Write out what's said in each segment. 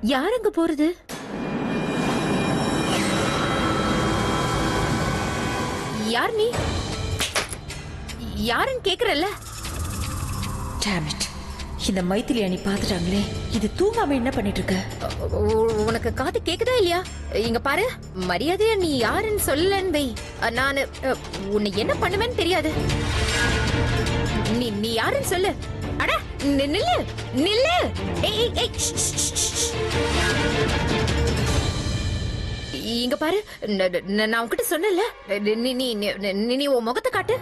யார் அங்க போறது? யார் நீ? யாருன்னு கேக்குறல்ல? இந்த மைத்திலி அணி பாத்துட்டாங்களே, இது தூங்காம என்ன பண்ணிட்டு இருக்க? உனக்கு காது கேக்குதா இல்லையா? இங்க பாரு, மரியாதையா நீ யாருன்னு சொல்லலன்னு வை, நானு உன்னை என்ன பண்ணுவேன்னு தெரியாது. நீ யாருன்னு சொல்லு. அட நில்லு நில்லு. இங்க பாரு, நான் உன்கிட்ட சொன்னல, நீ உன் முகத்தை காட்டு.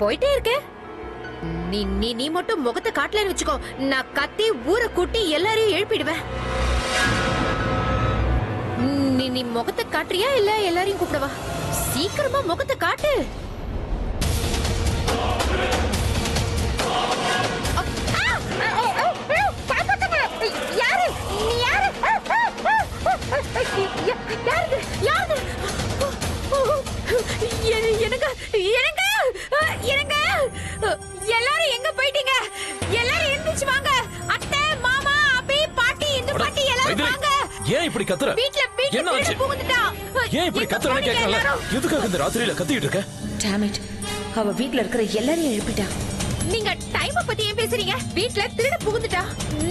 போயிட்டே இருக்க. நீ மட்டும் முகத்தை காட்டலன்னு வச்சுக்கோ, நான் கத்தி ஊரை கூட்டி எல்லாரையும் எழுப்பிடுவேன். நீ முகத்தை காட்டுறியா இல்ல எல்லாரையும் கூப்பிடவா? சீக்கிரமா முகத்தை காட்டு. யாரு நீ? யாரு? யாரு? எனக்கு எனக்கு எனக்கு எல்லாரும் எங்க போயிட்டீங்க? எல்லாரும் எந்திரிச்சு வாங்க. அத்தை, மாமா, அபி, பாட்டி, இந்த பாட்டி எல்லாரும் வாங்க. ஏன் இப்படி கத்துற? வீட்ல திருட புகுந்துட்டா. ஏன் இப்படி கத்துறன்னு கேட்கல? எதுக்காக இந்த ராத்திரியில கத்திட்டு இருக்க? டாம் இட், அவ வீட்ல இருக்கிற எல்லாரையும் எழுப்பிட்டா. நீங்க டைம் பத்தி ஏன் பேசுறீங்க? வீட்ல திருட புகுந்துட்டா.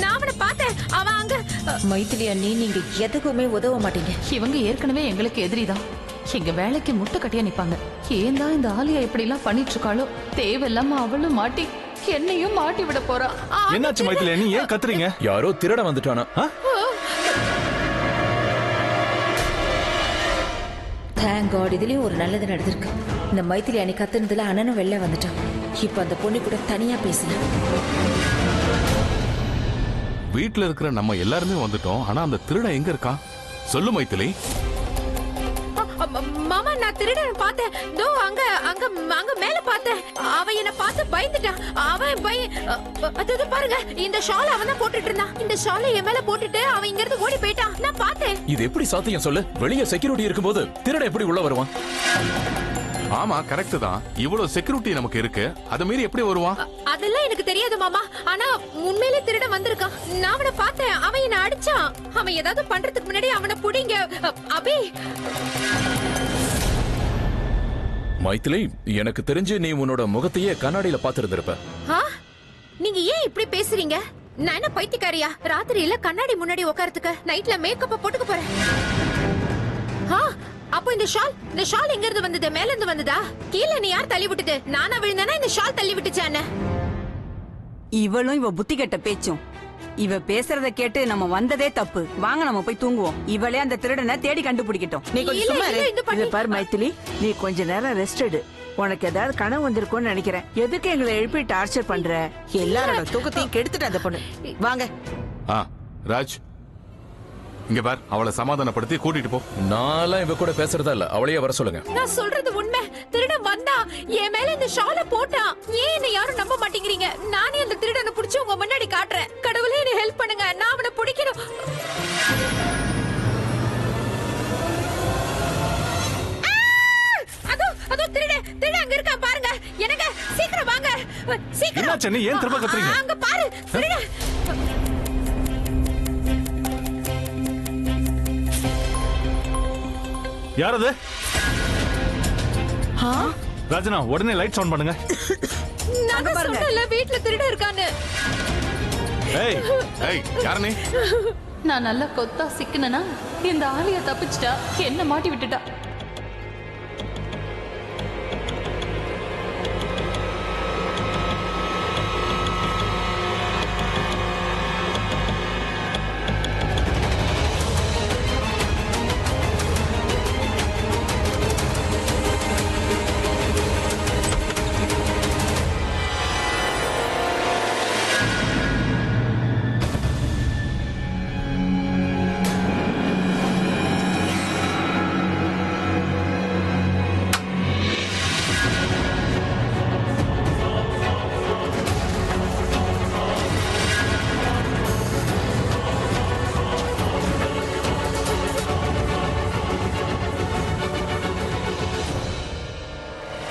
நான் அவனை பார்த்தேன். அவன் அங்க. மைத்திலி அண்ணி, நீங்க எதுக்குமே உதவ மாட்டீங்க. இவங்க ஏற்கனவே எங்களுக்கு எதிரிதான். எங்க வேலைக்கு முட்டை கட்டியா நிப்பாங்க. ஏன் தான் இந்த ஆலியா இப்படி எல்லாம் பண்ணிட்டு இருக்காளோ? தேவையில்லாம அவளும் மாட்டி என்னையும் மாட்டி விட போறா. என்னாச்சு மைத்திலி அண்ணி, ஏன் கத்துறீங்க? யாரோ திருட வந்துட்டானா? தேங்க் காட், இதுலயும் ஒரு நல்லது நடந்திருக்கு. இந்த மைத்திலி அணி கத்துனதுல அண்ணனும் வெளில வந்துட்டான். இப்ப அந்த பொண்ணு கூட தனியா பேசலாம். வீட்டுல இருக்கிற நம்ம எல்லாருமே வந்துட்டோம். ஆனா அந்த திருடன் எங்க இருக்கான்? சொல்லு மைத்திலி. மாமா, நான் திருடன் பார்த்தேன். தோ அங்க அங்க அங்க மேல பார்த்தேன். அவன் என்ன பார்த்து பயந்துட்டான். அவன் அது பாருங்க, இந்த ஷால் அவன் தான் போட்டுட்டு இருந்தான். இந்த ஷாலை என் மேல போட்டுட்டு அவன் இங்க இருந்து ஓடி போயிட்டான். நான் பார்த்தேன். இது எப்படி சாத்தியம் சொல்லு? வெளியே செக்யூரிட்டி இருக்கும்போது திருடன் எப்படி உள்ள வருவான்? ஆமா, கரெக்ட் தான். இவ்வளவு செக்யூரிட்டி நமக்கு இருக்கு, அத மீறி எப்படி வருவான்? அதெல்லாம் எனக்கு தெரியாது மாமா. ஆனா உண்மையிலே திருடன் வந்திருக்கான். நான் அவனை பார்த்தேன். அவன் என்ன அடிச்சான். அவன் ஏதாவது பண்றதுக்கு முன்னாடி அவனை புடிங்க. அபி, மைத்திலி, எனக்கு தெரிஞ்சு நீ உன்னோட முகத்தையே கண்ணாடியில பாத்துருந்திருப்ப. நீங்க ஏன் இப்படி பேசுறீங்க? நான் என்ன பைத்தியக்காரியா? ராத்திரியில கண்ணாடி முன்னாடி உட்காரத்துக்கு நைட்ல மேக்கப் போட்டுக்க போறேன். அப்போ இந்த ஷால் எங்க இருந்து வந்தது? மேல இருந்து வந்ததா? கீழே நீ யார் தள்ளி விட்டது? நானா விழுந்தானா இந்த ஷால் தள்ளி விட்டுச்சானே? இவளும் இவ புத்தி கெட்ட பேச்சும். இவ பேசுறத கேட்டு நம்ம வந்ததே தப்பு. வாங்க நம்ம போய் தூங்குவோம். இவளே அந்த திருடனை தேடி கண்டுபிடிக்கட்டும். நீ கொஞ்சம் சும்மா இரு. பாரு மைத்திலி, நீ கொஞ்ச நேரம் ரெஸ்ட் எடு. உனக்கு ஏதாவது கனவு வந்திருக்கும்னு நினைக்கிறேன். எதுக்கு எங்களை எழுப்பி டார்ச்சர் பண்ற? எல்லாரோட தூக்கத்தையும் கெடுத்துட்டு அந்த பொண்ணு. வாங்க. ராஜ், இங்க பார், அவளை சமாதானப்படுத்தி கூட்டிட்டு போ. நான்லாம் இவ கூட பேசுறதா இல்ல, அவளையே வர சொல்லுங்க. நான் சொல்றது உண்மை. திருடன் வந்தா என் மேல இந்த ஷாலை போட்டான். ஏன் என்ன யாரும் நம்ப மாட்டேங்கிறீங்க? நானே அந்த திருடனை புடிச்சு உங்க முன்னாடி காட்டுறேன். கடவுளே என்ன ஹெல்ப் பண்ணுங்க. நான் அவனை பிடிக்கணும். அதோ திருடன் அங்க இருக்கா பாருங்க. எனக்கு சீக்கிரம் வாங்க. சீக்கிரம். என்னாச்சு? நீ ஏன் திரும்ப கத்துறீங்க? அங்க பாரு, திருடன். யார் அது? ராஜனா, உடனே லைட்ஸ் ஆன் பண்ணுங்க. நான் சொன்னல வீட்ல திருடன் இருக்கான்னு. ஏய் ஏய், யார் நீ? நான் நல்லா கொத்தா சிக்கனனா இந்த ஆலியா தப்பிச்சிட்டா, என்ன மாட்டி விட்டுட்டா.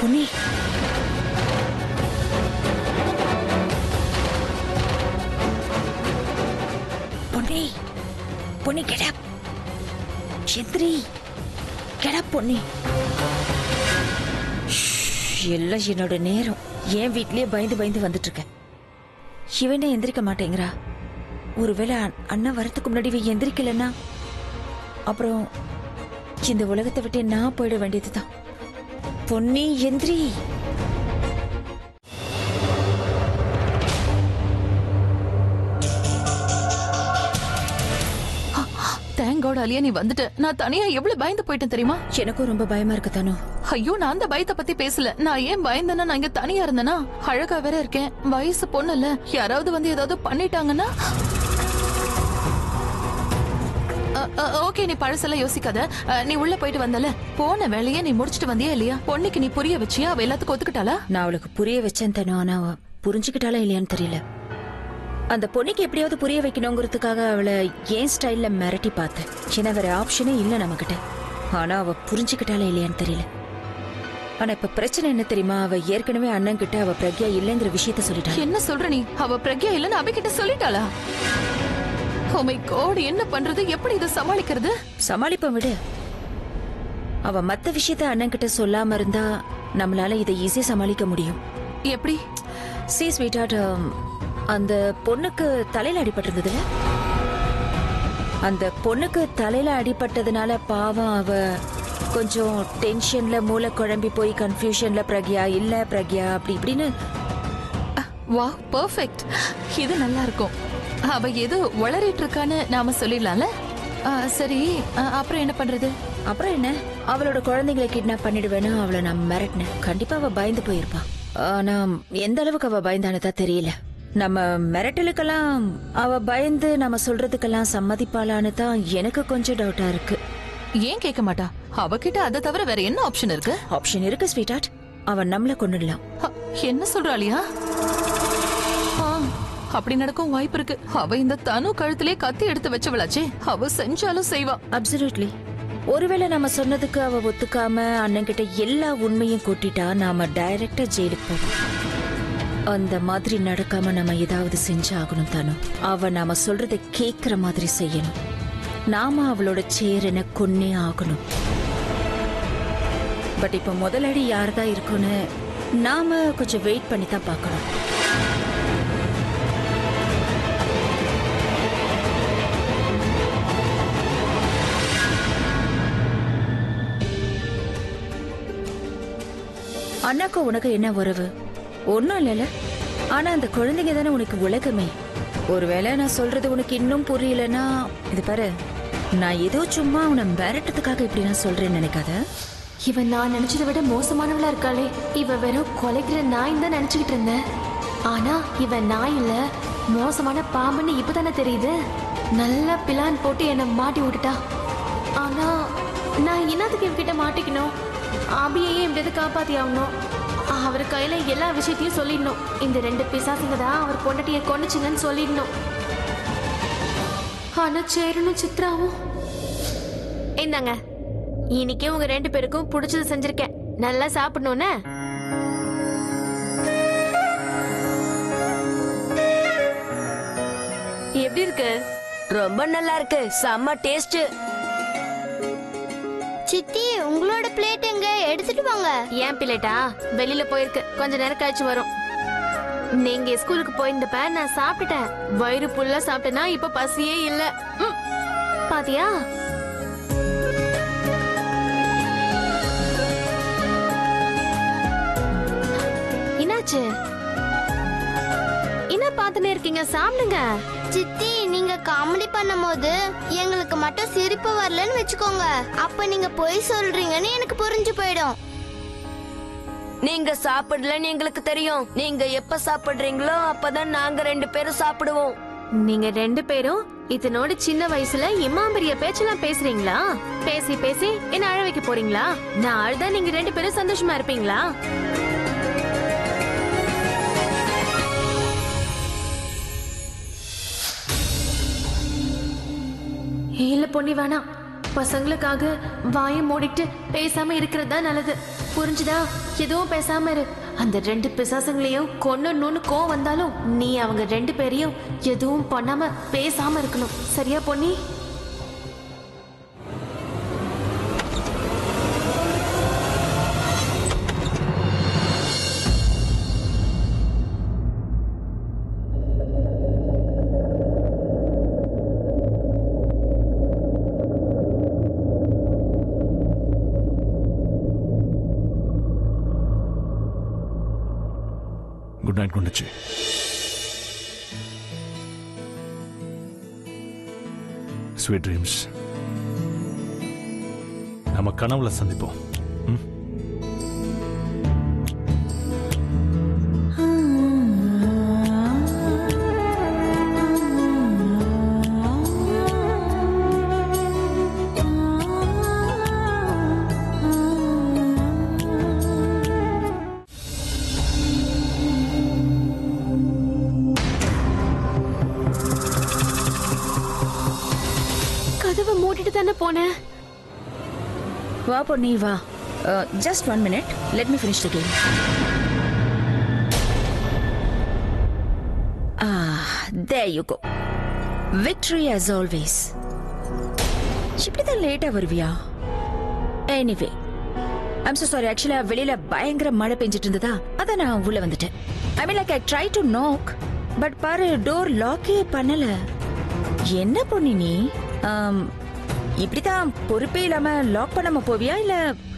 பொன்னி, பொன்னி, பொன்னி கெடப். எந்திரி. கெடப் பொன்னி. எல்லாம் என்னோட நேரம். என் வீட்லயே பயந்து பயந்து வந்துட்டு இருக்கேன். இவனே எந்திரிக்க மாட்டேங்கிறா. ஒருவேளை அண்ணா வரத்துக்கு முன்னாடி இவன் எந்திரிக்கலன்னா அப்புறம் இந்த உலகத்தை விட்டு நான் போயிட வேண்டியதுதான். பொன்னி எந்திரி. தேங்க் காட் அலியா நீ வந்துட்ட. நான் தனியா எவ்வளவு பயந்து போயிட்டேன் தெரியுமா? எனக்கும் ரொம்ப பயமா இருக்கு தானு. ஐயோ நான் அந்த பயத்தை பத்தி பேசல. நான் ஏன் பயந்தேன்னா நான் இங்க தனியா இருந்தேனா, அழகா வேற இருக்கேன், வயசு பொண்ணு இல்ல, யாராவது வந்து ஏதாவது பண்ணிட்டாங்கன்னா. ஓகே நீ பழசெல்லாம் யோசிக்காத. நீ உள்ள போயிட்டு வந்தல, போன வேலையை நீ முடிச்சிட்டு வந்தியா இல்லையா? பொண்ணுக்கு நீ புரிய வச்சியா? அவ எல்லாத்துக்கும் ஒத்துக்கிட்டாளா? நான் அவளுக்கு புரிய வச்சேன் தானு. ஆனா அவ புரிஞ்சுக்கிட்டாளா இல்லையான்னு தெரியல. அந்த பொண்ணுக்கு எப்படியாவது புரிய வைக்கணுங்கிறதுக்காக அவளை ஏன் ஸ்டைல்ல மிரட்டி பார்த்தேன். ஏன்னா வேற ஆப்ஷனே இல்ல நம்மகிட்ட. ஆனா அவ புரிஞ்சுக்கிட்டாளா இல்லையான்னு தெரியல. ஆனா இப்ப பிரச்சனை என்ன தெரியுமா? அவ ஏற்கனவே அண்ணன் கிட்ட அவ பிரக்யா இல்லைங்கிற விஷயத்த சொல்லிட்டா. என்ன சொல்ற நீ? அவ பிரக்யா இல்லன்னு அபிகிட்ட சொல்லிட்டாளா? ஓ மை காட், என்ன பண்றது? எப்படி இதை சமாளிக்கிறது? சமாளிப்ப விடு. அவ மத்த விஷயத்த அண்ணன் கிட்ட சொல்லாம இருந்தா நம்மளால இதை ஈஸியா சமாளிக்க முடியும். எப்படி? சி ஸ்வீட், அந்த பொண்ணுக்கு தலையில அடிபட்டிருந்ததுல, அந்த பொண்ணுக்கு தலையில அடிபட்டதுனால பாவம் அவ கொஞ்சம் டென்ஷன்ல மூளை குழம்பி போய் கன்ஃபியூஷன்ல பிரக்யா இல்ல பிரக்யா அப்படி இப்படின்னு. Wow, perfect. இது நல்லா இருக்கும். அவ ஏதோ வளரிட்டு இருக்கான்னு நாம சொல்லிடலாம்ல. சரி, அப்புறம் என்ன பண்றது? அப்புறம் என்ன, அவளோட குழந்தைங்களை கிட்னாப் பண்ணிடுவேன்னு அவளை நான் மிரட்டினேன். கண்டிப்பா அவ பயந்து போயிருப்பா. ஆனா எந்த அளவுக்கு அவ பயந்தானதா தெரியல. நம்ம மிரட்டலுக்கெல்லாம் அவ பயந்து நம்ம சொல்றதுக்கெல்லாம் சம்மதிப்பாளான்னு தான் எனக்கு கொஞ்சம் டவுட்டா இருக்கு. ஏன் கேட்க மாட்டா? அவகிட்ட அதை தவிர வேற என்ன ஆப்ஷன் இருக்கு? ஆப்ஷன் இருக்கு ஸ்வீட் ஹார்ட். அவன் நம்மள கொண்டுடலாம். என்ன சொல்றாளியா? அப்படி நடக்கும் வாய்ப்பு இருக்கு. அவ இந்த தனு கழுத்திலே கத்தி எடுத்து வச்சவளாச்சே, அவ செஞ்சாலும் செய்வா. அப்சல்யூட்லி. ஒருவேளை நம்ம சொன்னதுக்கு அவ ஒத்துக்காம அண்ணன் கிட்ட எல்லா உண்மையும் கொட்டிட்டா நாம டைரக்டா ஜெயிலுக்கு போவோம். அந்த மாதிரி நடக்காம நம்ம ஏதாவது செஞ்சாகணும் தானோ. அவ நாம சொல்றதை கேக்குற மாதிரி செய்யணும். நாம அவளோட சேரனை கொன்னே ஆகணும். பட் இப்ப முதலடி யார்தான் இருக்குன்னு நாம கொஞ்சம் வெயிட் பண்ணி தான் பார்க்கணும். அண்ணாக்கு உனக்கு என்ன உறவு? ஒன்னும் இல்லல. ஆனா அந்த குழந்தைங்க தானே உனக்கு உலகமே. ஒருவேளை நான் சொல்றது உனக்கு இன்னும் புரியலன்னா இது பாரு, நான் ஏதோ சும்மா உன்னை மிரட்டத்துக்காக இப்படி நான் சொல்றேன்னு நினைக்காத. இவன் நான் நினைச்சதை விட மோசமானவளா இருக்காளே. இவ வெறும் கொலைக்கிற நாய் தான் நினைச்சுக்கிட்டு இருந்தேன். ஆனா இவன் நாய் இல்ல, மோசமான பாம்புன்னு இப்பதானே தெரியுது. நல்லா பிளான் போட்டு என்னை மாட்டி விட்டுட்டா. ஆனா நான் என்னத்துக்கு இவகிட்ட மாட்டிக்கணும்? ஆபியையும் எப்படியாவது காப்பாத்தி ஆகணும். அவர் கையில எல்லா விஷயத்தையும் சொல்லிடணும். இந்த 2 பிசாசுங்க தான் அவர் பொண்டாட்டிய கொண்டுச்சுங்கன்னு சொல்லிடணும். ஆனா சேரனும் சித்ராவும் இந்தாங்க, இன்னைக்கு உங்க 2 பேருக்கும் பிடிச்சது செஞ்சிருக்கேன். நல்லா சாப்பிடணும்னு. எப்படி இருக்கு? ரொம்ப நல்லா இருக்கு. செம்ம டேஸ்ட். சித்தி, உங்களோட பிளேட் எங்க? எடுத்துட்டு வாங்க. ஏன் பிளேட்டா? வெளியில போயிருக்கு, கொஞ்ச நேரம் கழிச்சு வரும். நீங்க ஸ்கூலுக்கு போயிருந்தப்ப நான் சாப்பிட்டுட்டேன். வயிறு புல்லா சாப்பிட்டேன்னா இப்ப பசியே இல்ல. பாத்தியா? என்னாச்சு? என்ன பாத்துனே இருக்கீங்க? சாப்பிடுங்க. சித்தி, நீங்க காமெடி பண்ணும்போது எங்களுக்கு மட்டும் சிரிப்பு வரலன்னு வச்சுக்கோங்க. அப்ப நீங்க பொய் சொல்றீங்கன்னு எனக்கு புரிஞ்சு போயிடும். நீங்க சாப்பிடலன்னு எங்களுக்கு தெரியும். நீங்க எப்ப சாப்பிடுறீங்களோ அப்பதான் நாங்க 2 பேரும் சாப்பிடுவோம். நீங்க 2 பேரும் இதனோட சின்ன வயசுல இம்மாம்பரிய பேச்செல்லாம் பேசுறீங்களா? பேசி பேசி என்ன அழ வைக்க போறீங்களா? நான் அழுதா நீங்க 2 பேரும் சந்தோஷமா இருப்பீங்களா? இல்ல பொன்னி, வேணாம். பசங்களுக்காக வாயை மூடிட்டு பேசாம இருக்கிறது தான் நல்லது. புரிஞ்சுதா? எதுவும் பேசாம இரு. அந்த 2 பிசாசங்களையும் கொன்னணும்னு கோவம் வந்தாலும் நீ அவங்க 2 பேரையும் எதுவும் பண்ணாம பேசாம இருக்கணும். சரியா பொன்னி? நைட் குண்டுச்சு. Sweet dreams. நம்ம கனவுல சந்திப்போம். கதவை மூடிட்டு தானே போனேன். வா பொன்னி வா. Just 1 minute. Let me finish the game. There you go. Victory as always. இப்படிதான் லேட்டா வருவியா? Anyway, I'm so sorry. Actually, வெளியில பயங்கர மழை பெஞ்சிட்டு இருந்ததா, அதான் நான் உள்ள வந்துட்டேன். I mean like I tried to knock, but பாரு டோர் லாக்கே பண்ணல. என்ன பொன்னி நீ? இப்படிதான் பொறுப்பே இல்லாம லாக் பண்ணாம போவியா, இல்ல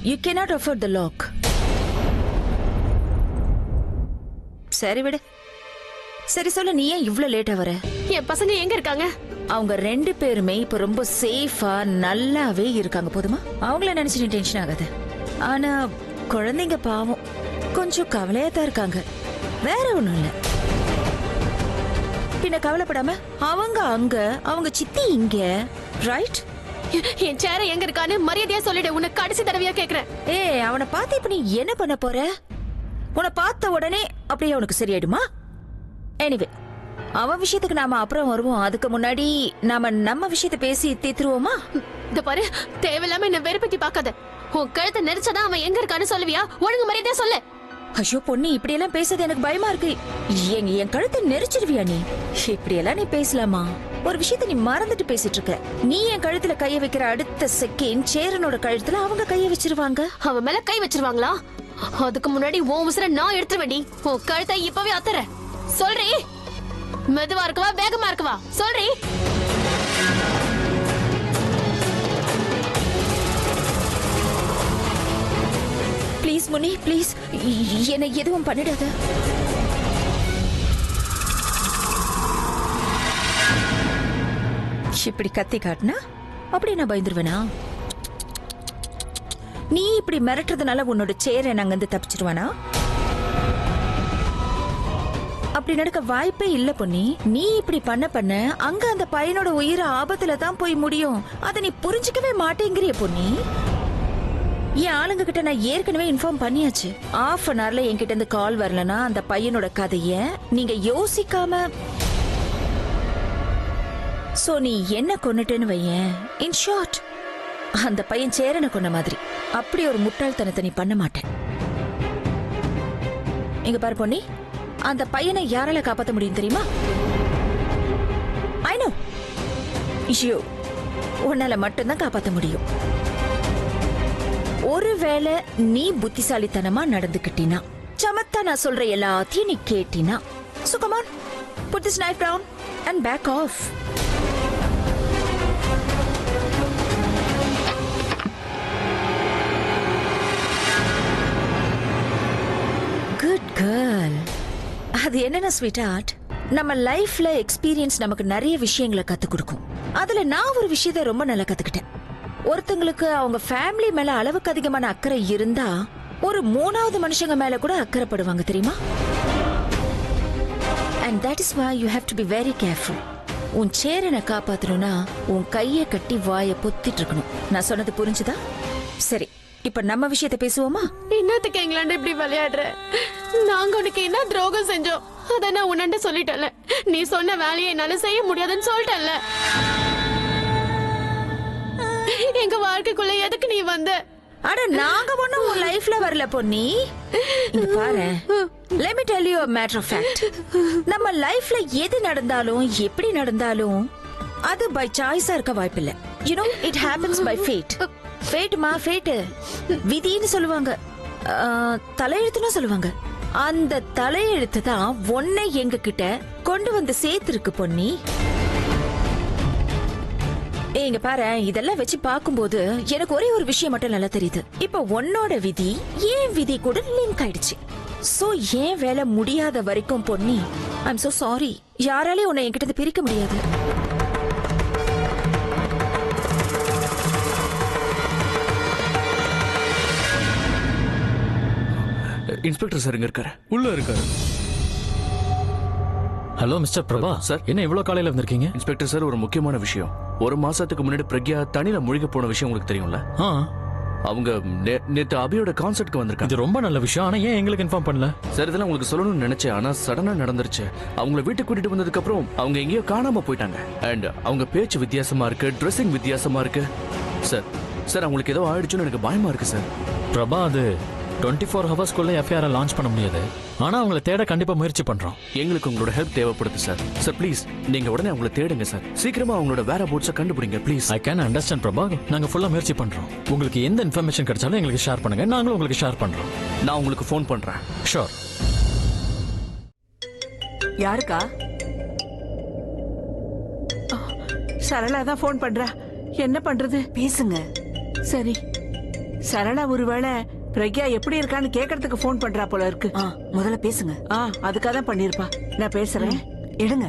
you cannot afford the lock? சரி விடு. சரி சொல்லு, நீ ஏன் இவ்ளோ லேட்டா வர? என் பசங்க எங்க இருக்காங்க? அவங்க 2 பேருமே இப்ப ரொம்ப சேஃபா நல்லாவே இருக்காங்க. போதுமா? அவங்கள நினைச்சு நீ டென்ஷன் ஆகாத. ஆனா குழந்தைங்க பாவம் கொஞ்சம் கவலையா தான் இருக்காங்க. வேற ஒண்ணும் இல்ல. பின்ன கவலைப்படாம அவங்க அங்க, அவங்க சித்தி இங்க, ரைட்? என் சேர எங்க இருக்கான்னு மரியாதையா சொல்லிடு. உனக்கு கடைசி தடவையா கேக்குறேன். அவனை பார்த்து இப்ப நீ என்ன பண்ண போற? உன்னை பார்த்த உடனே அப்படியே அவனுக்கு சரியாயிடுமா? எனிவே, அவன் விஷயத்துக்கு நாம அப்புறம் வருவோம். அதுக்கு முன்னாடி நாம நம்ம விஷயத்தை பேசி தீத்துருவோமா? இந்த பாரு, தேவையில்லாம என்ன வெறுப்பத்தி பாக்காத. உன் கழுத்தை நெரிச்சாதான் அவன் எங்க இருக்கான்னு சொல்லுவியா? ஒழுங்கு மரியாதையா சொல்லு. ஐயோ பொண்ணு, இப்படி எல்லாம் பேசுறது எனக்கு பயமா இருக்கு. என் கழுத்தை நெரிச்சிருவியா நீ? இப்படி எல்லாம் நீ பேசலாமா? ஒரு விஷயத்தை நீ மறந்துட்டு பேசிட்டு இருக்க. நீ என் கழுத்துல கைய வைக்கிற அடுத்த செகண்ட் சேரனோட கழுத்துல அவங்க கைய வச்சிருவாங்க. அவன் மேல கை வச்சிருவாங்களா? அதுக்கு முன்னாடி உன் உசுர நான் எடுத்துருவேண்டி. உன் கழுத்தை இப்பவே அத்தற. சொல்றி, மெதுவா இருக்கவா வேகமா இருக்கவா? சொல்றி. ப்ளீஸ் முனி, ப்ளீஸ் என்னை எதுவும் பண்ணிடாத. இப்படி கத்தி காட்டினா அப்படி நான் பயந்துருவேனா? நீ இப்படி மிரட்டுறதுனால உன்னோட சேரை நாங்க வந்து தப்பிச்சிருவானா? அப்படி நடக்க வாய்ப்பே இல்ல பொன்னி. நீ இப்படி பண்ண அங்க அந்த பையனோட உயிர் ஆபத்துல தான் போய் முடியும். அதை நீ புரிஞ்சுக்கவே மாட்டேங்கிறிய பொன்னி. என் ஆளுங்க கிட்ட நான் ஏற்கனவே இன்ஃபார்ம் பண்ணியாச்சு. 1/2 an hourல என்கிட்ட இருந்து கால் வரலனா அந்த பையனோட கதைய நீங்க யோசிக்காம, சோ நீ என்ன கொன்னுட்டேன்னு வையேன். இன் ஷார்ட், அந்த பையன் சேரனை கொன்ன மாதிரி. அப்படி ஒரு முட்டாள்தனத்தை நீ பண்ண மாட்டேன். இங்க பாரு பொன்னி, அந்த பையனை யாரால காப்பாத்த முடியும் தெரியுமா? I know, you. உன்னால மட்டும்தான் காப்பாத்த முடியும். ஒருவேளை நீ புத்திசாலித்தனமா நடந்துக்கிட்டினா, சமத்தா நான் சொல்ற எல்லாத்தையும் நீ கேட்டினா, so come on, put this knife down and back off. Good girl. அது என்னன்னா ஸ்வீட் ஹார்ட், நம்ம லைஃப்ல எக்ஸ்பீரியன்ஸ் நமக்கு நிறைய விஷயங்களை கத்து கொடுக்கும். அதுல நான் ஒரு விஷயத்தை ரொம்ப நல்லா கத்துக்கிட்டேன். ஒருத்தங்களுக்கு அவங்க ஃபேமிலி மேல அளவுக்கு அதிகமான அக்கறை இருந்தா ஒரு 3வது மனுஷங்க மேல கூட அக்கறைப்படுவாங்க தெரியுமா? And that is why you have to be very careful. உன் சேரனை காப்பாத்தணும்னா உன் கைய கட்டி வாயை பொத்திட்டு இருக்கணும். நான் சொன்னது புரிஞ்சுதா? சரி, இப்ப நம்ம விஷயத்தை பேசுவோமா? என்னத்துக்கு எங்களாண்ட இப்படி விளையாடுற? நாங்க உனக்கு என்ன துரோகம் செஞ்சோம்? அத நான் உன்னண்ட சொல்லிட்டேன்ல. நீ சொன்ன வேலையை என்னால செய்ய முடியாதுன்னு சொல்லிட்டேன்ல. எங்க வாழ்க்கைக்குள்ள எதுக்கு நீ வந்த? அட நாங்க ஒண்ணும் உன் லைஃப்ல வரல பொன்னி. இங்க பாரு, let me tell you a matter of fact. நம்ம லைஃப்ல எது நடந்தாலும் எப்படி நடந்தாலும் அது பை சாய்ஸா இருக்க வாய்ப்பில்லை. You know, it happens by fate. Fate மா, fate. விதின்னு சொல்லுவாங்க, தலையெழுத்துன்னு சொல்லுவாங்க. அந்த தலையெழுத்து தான் உன்னை எங்க கிட்ட கொண்டு வந்து சேர்த்திருக்கு பொன்னி. இங்க பாரு, இதெல்லாம் வச்சு பாக்கும்போது எனக்கு ஒரே ஒரு விஷயம் மட்டும் நல்லா தெரியுது. இப்ப உன்னோட விதி ஏன் விதி கூட லிங்க் ஆயிடுச்சு. சோ ஏன் வேலை முடியாத வரைக்கும் பொன்னி ஐம் so சாரி, யாராலையும் உன்னை என்கிட்ட இருந்து பிரிக்க முடியாது. இன்ஸ்பெக்டர் சார் இங்க இருக்காரு. உள்ள இருக்காரு. Hello mister Prabha sir. என்ன இவ்வளவு காலையில வந்திருக்கீங்க? இன்ஸ்பெக்டர் சார், ஒரு முக்கியமான விஷயம். ஒரு மாசத்துக்கு முன்னாடி பிரக்யா தண்ணியில முழுகி போன விஷயம் உங்களுக்கு தெரியும்ல? அவங்க நேத்து அபியோட கான்சர்ட்க்கு வந்திருக்காங்க. இது ரொம்ப நல்ல விஷயம். ஆனா ஏன் எங்களுக்கு இன்ஃபார்ம் பண்ணல? சார், இதெல்லாம் உங்களுக்கு சொல்லணும்னு நினைச்சேன், ஆனா சடனா நடந்துருச்சு. அவங்கள வீட்டுக்கு கூட்டிட்டு வந்ததுக்கு அப்புறம் அவங்க எங்கேயோ காணாம போயிட்டாங்க. அண்ட் அவங்க பேச்சு வித்தியாசமா இருக்கு, ட்ரெஸ்ஸிங் வித்தியாசமா இருக்கு. சார் சார் அவங்களுக்கு ஏதோ ஆயிடுச்சுன்னு எனக்கு பயமா இருக்கு சார். பிரபா, அது 24 ஹவர்ஸ்க்குள்ள எஃப்ஐஆர் லான்ச் பண்ண முடியாது. ஆனா அவங்கள தேட கண்டிப்பா முயற்சி பண்றோம். எங்களுக்கு உங்களோட ஹெல்ப் தேவைப்படுது சார். சார் ப்ளீஸ், நீங்க உடனே அவங்கள தேடுங்க சார். சீக்கிரமா அவங்களோட வேற போட்ஸை கண்டுபிடிங்க please. I can understand Prabha. நாங்க ஃபுல்லா முயற்சி பண்றோம். உங்களுக்கு எந்த இன்ஃபர்மேஷன் கிடைச்சாலும் எங்களுக்கு ஷேர் பண்ணுங்க, நாங்களும் உங்களுக்கு ஷேர் பண்றோம். நான் உங்களுக்கு ஃபோன் பண்றேன். ஷோர். யாருக்கா? சரளா தான் ஃபோன் பண்றா. என்ன பண்றது? பேசுங்க. சரி, சரளா ஒருவேளை பிரக்யா எப்படி இருக்கான்னு கேட்கறதுக்கு ஃபோன் பண்றா போல இருக்கு. முதல்ல பேசுங்க. அதுக்காக தான் பண்ணிருப்பா. நான் பேசுறேன். எடுங்க.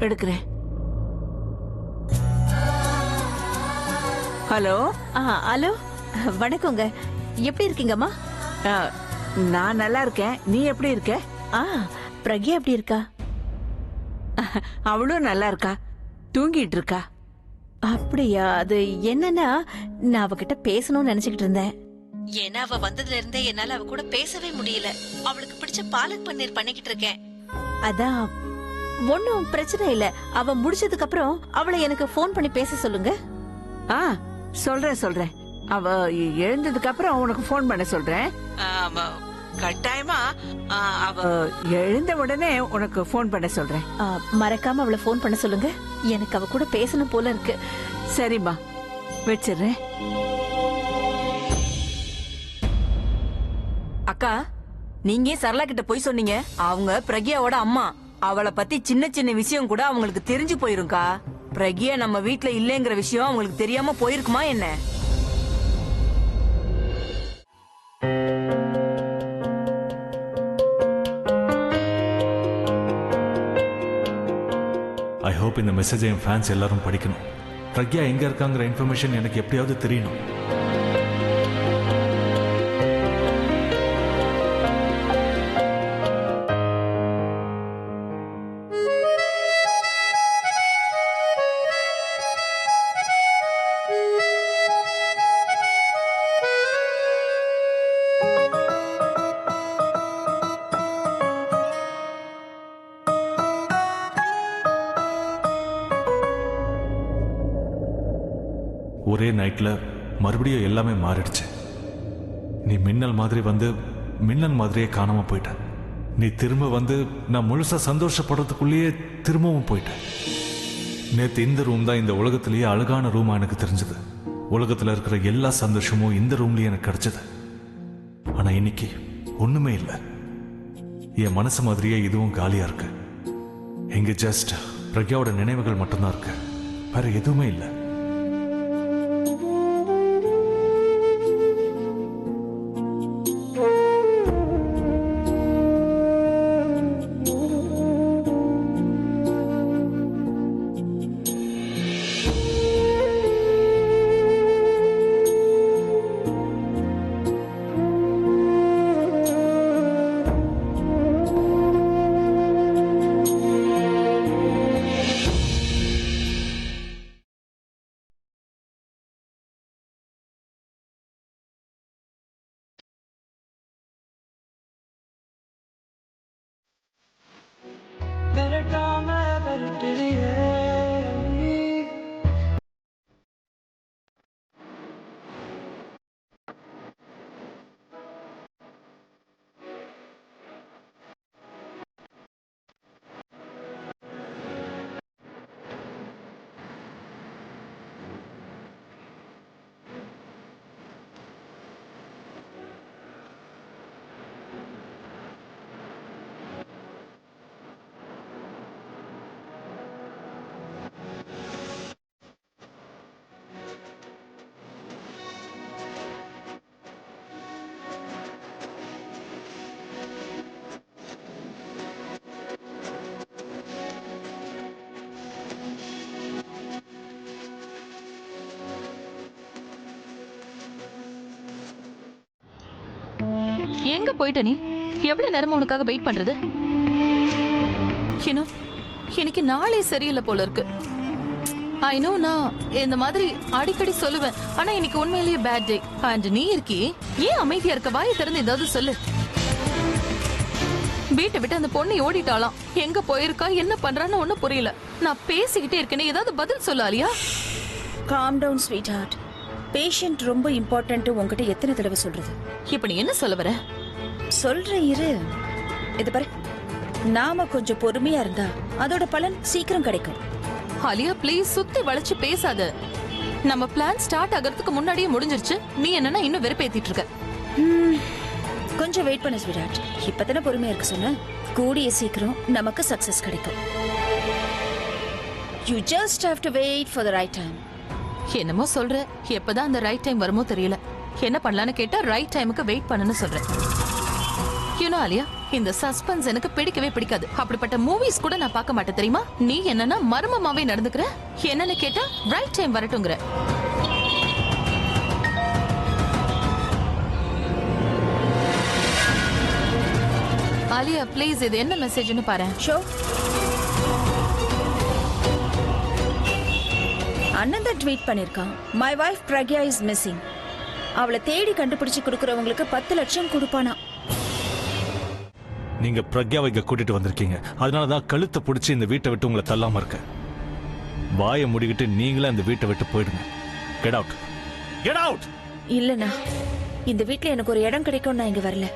எடுக்கிறேன். ஹலோ. ஹலோ, வணக்கங்க. எப்படி இருக்கீங்கம்மா? நான் நல்லா இருக்கேன். நீ எப்படி இருக்க? பிரக்யா எப்படி இருக்கா? அவளும் நல்லா இருக்கா, தூங்கிட்டு இருக்கா. அப்படியா? அது என்னன்னா, நான் அவகிட்ட பேசணும்னு நினைச்சுக்கிட்டு இருந்தேன். ஏன்னா அவ வந்ததுல இருந்தே என்னால அவ கூட பேசவே முடியல. அவளுக்கு பிடிச்ச பாலக் பன்னீர் பண்ணிக்கிட்டு இருக்கேன். அதான் ஒன்னும் பிரச்சனை இல்ல. அவ முடிச்சதுக்கு அப்புறம் அவளை எனக்கு ஃபோன் பண்ணி பேச சொல்லுங்க. சொல்றேன். அவ எழுந்ததுக்கு அப்புறம் உனக்கு ஃபோன் பண்ண சொல்றேன். கட்டாயமா அவ எழுந்த உடனே உனக்கு ஃபோன் பண்ண சொல்றேன். மறக்காம அவளை ஃபோன் பண்ண சொல்லுங்க. எனக்கு அவ கூட பேசணும் போல இருக்கு. சரிம்மா, வச்சிடுறேன். அக்கா, நீங்க சரளா கிட்ட போய் சொன்னீங்க. அவங்க பிரக்யாவோட அம்மா. அவளை பத்தி சின்ன சின்ன விஷயம் கூட அவங்களுக்கு தெரிஞ்சு போயிருக்கா. பிரக்யா நம்ம வீட்ல இல்லைங்கிற விஷயம் அவங்களுக்கு தெரியாம போயிருக்குமா என்ன? ஐ ஹோப் இந்த மெசேஜை என் ஃபேன்ஸ் எல்லாரும் படிக்கணும். பிரக்யா எங்க இருக்காங்கிற இன்ஃபர்மேஷன் எனக்கு எப்படியாவது தெரியணும். ஒரே நைட்ல மறுபடியும் எல்லாமே மாறிடுச்சு. நீ மின்னல் மாதிரி வந்து மின்னல் மாதிரியே காணாம போயிட்ட. நீ திரும்ப வந்து நான் முழுசா சந்தோஷப்படுறதுக்குள்ளேயே திரும்பவும் போயிட்டேன். நேற்று இந்த ரூம் தான் இந்த உலகத்திலேயே அழகான ரூமா எனக்கு தெரிஞ்சது. உலகத்துல இருக்கிற எல்லா சந்தோஷமும் இந்த ரூம்லயே எனக்கு கிடைச்சது. ஆனா இன்னைக்கு ஒண்ணுமே இல்லை. என் மனசு மாதிரியே இதுவும் காலியா இருக்கு. எங்க ஜஸ்ட் பிரக்யாவோட நினைவுகள் மட்டும்தான் இருக்கு, வேற எதுவுமே இல்லை. எங்க போயிட்ட நீ? எவ்வளவு நேரமா உனக்காக வெயிட் பண்றது? எனக்கு நாளே சரியில்லை போல இருக்கு. ஐ நோ, நான் இந்த மாதிரி அடிக்கடி சொல்லுவேன். ஆனா இன்னைக்கு உண்மையிலேயே பேட் டே. அண்ட் நீ இருக்கி, ஏன் அமைதியா இருக்க? வாயை திறந்து ஏதாவது சொல்லு. வீட்டை விட்டு அந்த பொண்ணை ஓடிட்டாலாம். எங்க போயிருக்கா, என்ன பண்றான்னு ஒண்ணும் புரியல. நான் பேசிக்கிட்டே இருக்கேன், ஏதாவது பதில் சொல்ல Alia. Calm down sweetheart. Patient ரொம்ப இம்பார்ட்டன்ட். உங்ககிட்ட எத்தனை தடவை சொல்றது? இப்ப நீ என்ன சொல்ல வர? சொல்றேன் இரு. இது பாரு, நாம கொஞ்சம் பொறுமையா இருந்தா அதோட பலன் சீக்கிரம் கிடைக்கும். ஆலியா ப்ளீஸ், சுத்தி வளைச்சு பேசாத. நம்ம பிளான் ஸ்டார்ட் ஆகிறதுக்கு முன்னாடியே முடிஞ்சிருச்சு. நீ என்னன்னா இன்னும் வெறுப்பேத்திட்டு இருக்க. கொஞ்சம் வெயிட் பண்ணு ஸ்வீட். இப்பதானே பொறுமையா இருக்கு சொன்ன. கூடிய சீக்கிரம் நமக்கு சக்சஸ் கிடைக்கும். You just have to wait for the right time. என்னமோ சொல்ற, எப்பதான் அந்த ரைட் டைம் வருமோ தெரியல. என்ன பண்ணலான்னு கேட்டா ரைட் டைமுக்கு வெயிட் பண்ணனும் சொல்றேன். யூனோ ஆலியா, இந்த சஸ்பென்ஸ் எனக்கு பிடிக்கவே பிடிக்காது. அப்படிப்பட்ட மூவிஸ் கூட நான் பார்க்க மாட்டேன் தெரியுமா? நீ என்னன்னா மர்மமாவே நடந்துக்கிற. என்னன்னு கேட்டா ரைட் டைம் வரட்டுங்கிற. ஆலியா ப்ளீஸ், இது என்ன மெசேஜ்னு பாரு. ஷோ, அண்ணன் தான் ட்வீட் பண்ணிருக்கான். My wife Pragya is missing. அவளை தேடி கண்டுபிடிச்சு கொடுக்கறவங்களுக்கு 10 லட்சம் கொடுப்பானா. நீங்க பிரக்யாவை இங்க கூட்டிட்டு வந்திருக்கீங்க. அதனாலதான் கழுத்தை பிடிச்சி இந்த வீட்டை விட்டு உங்களை தள்ளாம இருக்க. வாயை முடிக்கிட்டு நீங்களே அந்த வீட்டை விட்டு போயிடுங்க. Get out, get out. இல்லண்ணா, இந்த வீட்டுல எனக்கு ஒரு இடம் கிடைக்கும். நான் இங்க வரல.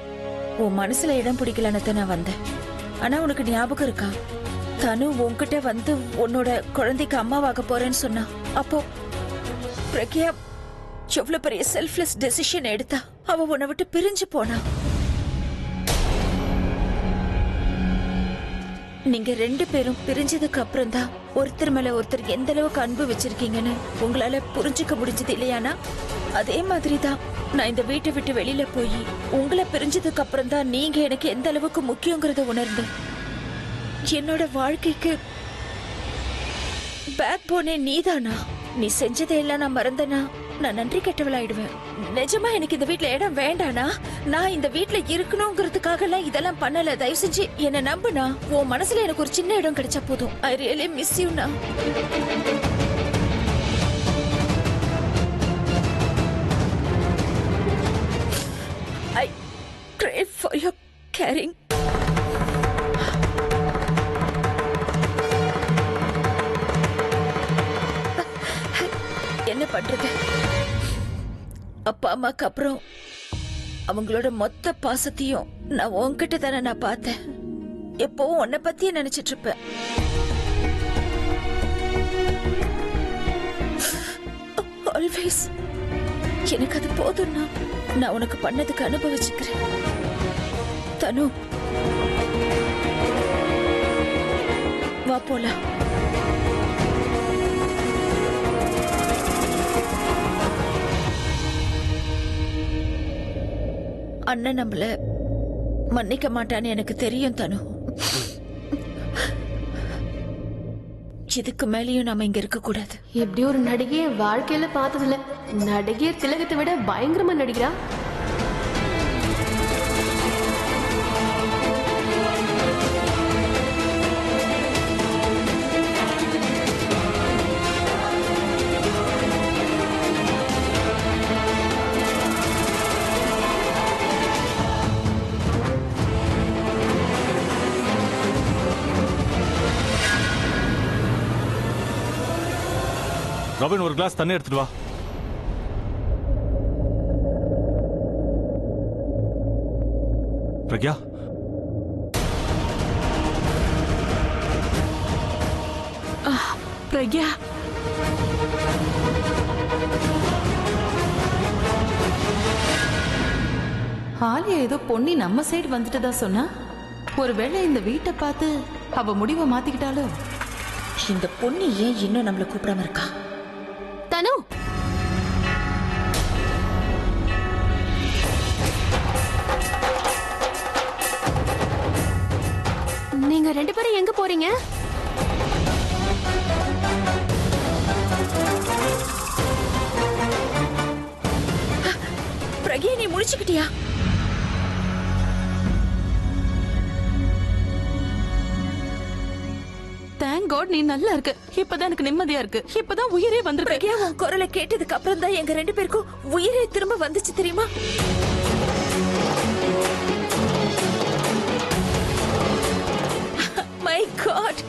உன் மனசுல இடம் பிடிக்கலன்னு நான் வந்தேன். ஆனா உனக்கு ஞாபகம் இருக்கா, தனு உன்கிட்ட வந்து உன்னோட குழந்தைக்கு அம்மாவாக போறேன்னு சொன்னா. அப்போ பிரக்யா எவ்வளவு பெரிய செல்ஃப்லெஸ் டெசிஷன் எடுத்தா. அவ உன்னை விட்டு பிரிஞ்சு போனா. நீங்க 2 பேரும் பிரிஞ்சதுக்கு அப்புறம் தான் ஒருத்தர் மேல ஒருத்தர் எந்த அளவுக்கு அன்பு வச்சிருக்கீங்கன்னு உங்களால புரிஞ்சுக்க முடிஞ்சது இல்லையானா? அதே மாதிரிதான் நான் இந்த வீட்டை விட்டு வெளியில போய் உங்களை பிரிஞ்சதுக்கு அப்புறம் தான் நீங்க எனக்கு எந்த அளவுக்கு முக்கியங்கிறத உணர்ந்தேன். என்னோட வாழ்க்கைக்கு பேக் போனே நீதானா? நீ செஞ்சதையெல்லாம் நான் மறந்தனா நான் நன்றி கெட்டவளாயிடுவேன். நிஜமா எனக்கு இந்த வீட்ல இடம் வேண்டானா? நான் இந்த வீட்ல இருக்கணுங்கிறதுக்காக எல்லாம் இதெல்லாம் பண்ணல. தயவு செஞ்சு என்ன நம்புனா. உன் மனசுல எனக்கு ஒரு சின்ன இடம் கிடைச்சா போதும். ஐ ரியலி மிஸ் யூ நா. ஐ crave for your caring. என்ன பண்றது? அப்பா அம்மாக்கு அப்புறம் அவங்களோட மொத்த பாசத்தையும் நான் உன்கிட்ட தானே நான் பார்த்தேன். எப்பவும் உன்னை பத்தியே நினைச்சிட்டு இருப்பேன். ஆல்வேஸ் எனக்கு அது போதும்னா நான் உனக்கு பண்ணதுக்கு அனுபவிச்சுக்கிறேன். தனு, வா போலாம். அண்ணன் நம்மள மன்னிக்க மாட்டான்னு எனக்கு தெரியும் தனு. இதுக்கு மேலேயும் நாம இங்க இருக்க கூடாது. எப்படி ஒரு நடிகையை வாழ்க்கையில பார்த்ததில்ல. நடிகையர் திலகத்தை விட பயங்கரமா நடிக்கிறா. ராபின், ஒரு கிளாஸ் தண்ணி எடுத்துட்டு வா. பிரக்யா, பிரக்யா, ஆலியா ஏதோ பொன்னி நம்ம சைடு வந்துட்டு தான் சொன்னா. ஒருவேளை இந்த வீட்டை பார்த்து அவ முடிவை மாத்திக்கிட்டாலும். இந்த பொண்ணு ஏன் இன்னும் நம்மள கூப்பிடாம இருக்கா? தனு, நீங்க 2 பேரும் எங்க போறீங்க? பிரக்யா, நீ முடிச்சுக்கிட்டியா? காட் நீ நல்லா இருக்கு. இப்பதான் எனக்கு நிம்மதியா இருக்கு. இப்பதான் உயிரே வந்திருக்கு. பிரக்யா உன் குரலை கேட்டதுக்கு அப்புறம் தான் எங்க 2 பேருக்கும் உயிரே திரும்ப வந்துச்சு தெரியுமா? My God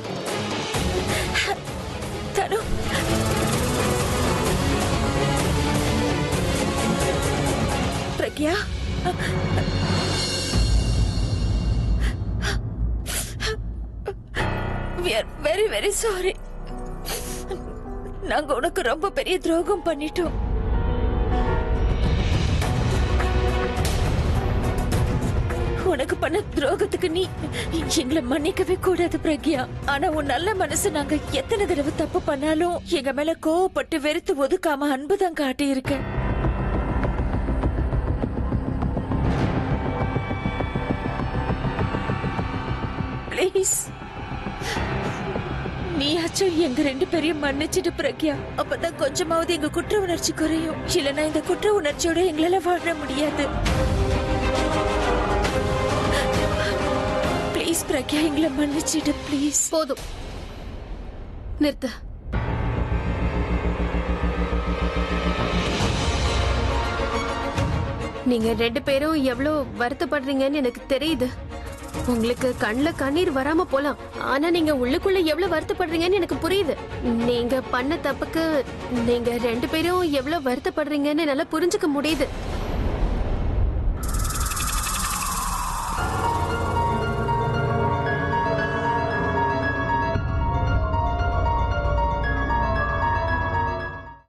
Thanu, Pragya we are very very sorry. நாங்க உனக்கு ரொம்ப பெரிய துரோகம் பண்ணிட்டோம். உனக்கு பண்ண துரோகத்துக்கு நீ எங்களை மன்னிக்கவே கூடாது பிரக்யா. ஆனா உன் நல்ல மனசு நாங்க எத்தனை தடவை தப்பு பண்ணாலும் எங்க மேல கோவப்பட்டு வெறுத்து ஒதுக்காம அன்புதான் காட்டி இருக்க. ப்ளீஸ் நீயாச்சும் எங்க 2 பேரையும் மன்னிச்சிட்டு பிரக்யா. அப்பதான் கொஞ்சமாவது எங்க குற்ற உணர்ச்சி குறையும். இல்லைன்னா இந்த குற்ற உணர்ச்சியோட எங்களால வாழ முடியாது. ப்ளீஸ் பிரக்யா, எங்களை மன்னிச்சிட்டு ப்ளீஸ். போதும், நிறுத்து. நீங்க 2 பேரும் எவ்வளவு வருத்தப்படுறீங்கன்னு எனக்கு தெரியுது. உங்களுக்கு கண்ணுல கண்ணீர் வராம போலாம், ஆனா நீங்க உள்ளுக்குள்ள எவ்வளவு வருத்தப்படுறீங்கன்னு எனக்கு புரியுது. நீங்க பண்ண தப்புக்கு நீங்க 2 பேரும் எவ்வளவு வருத்தப்படுறீங்கன்னு நல்லா புரிஞ்சுக்க முடியுது.